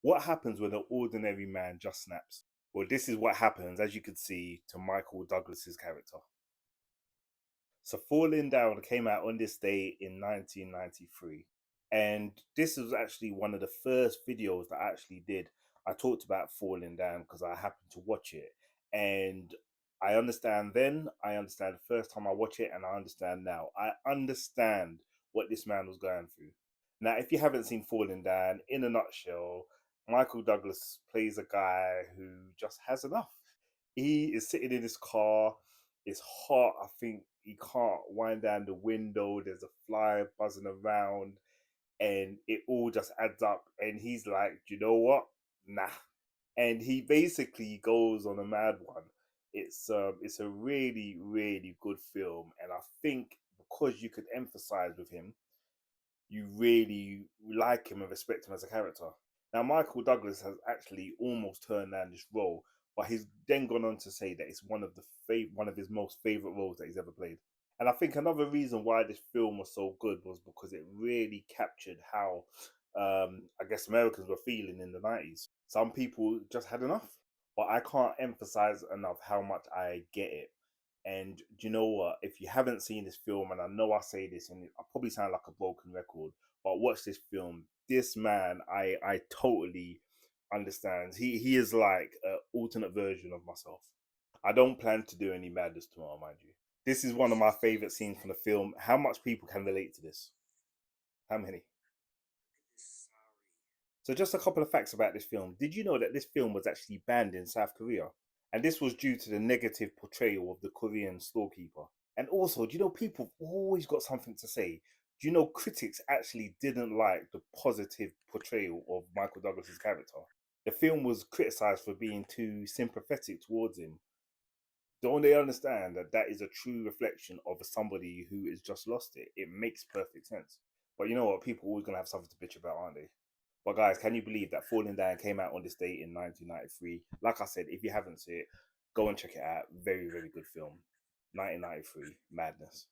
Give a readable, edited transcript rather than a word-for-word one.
What happens when an ordinary man just snaps? Well, this is what happens, as you could see, to Michael Douglas's character. So, Falling Down came out on this day in 1993. And this was actually one of the first videos that I actually did. I talked about Falling Down because I happened to watch it. And I understand then, I understand the first time I watch it, and I understand now. I understand what this man was going through. Now, if you haven't seen Falling Down, in a nutshell, Michael Douglas plays a guy who just has enough. He is sitting in his car. It's hot. I think he can't wind down the window. There's a fly buzzing around, and it all just adds up. And he's like, you know what? Nah. And he basically goes on a mad one. It's a really really good film, and I think because you could emphasize with him, you really like him and respect him as a character. Now, Michael Douglas has actually almost turned down this role, but he's then gone on to say that it's one of his most favorite roles that he's ever played. And I think another reason why this film was so good was because it really captured how I guess Americans were feeling in the 90s. Some people just had enough, but I can't emphasize enough how much I get it. And do you know what? If you haven't seen this film, and I know I say this, and I probably sound like a broken record, but watch this film. This man, I totally understand. He is like an alternate version of myself. I don't plan to do any madness tomorrow, mind you. This is one of my favorite scenes from the film. How much people can relate to this? How many? So, just a couple of facts about this film. Did you know that this film was actually banned in South Korea? And this was due to the negative portrayal of the Korean storekeeper. And also, do you know people have always got something to say? Do you know critics actually didn't like the positive portrayal of Michael Douglas's character? The film was criticized for being too sympathetic towards him. Don't they understand that that is a true reflection of somebody who has just lost it? It makes perfect sense. But you know what? People are always gonna have something to bitch about, aren't they? But guys, can you believe that Falling Down came out on this date in 1993? Like I said, if you haven't seen it, go and check it out. Very, very good film. 1993, madness.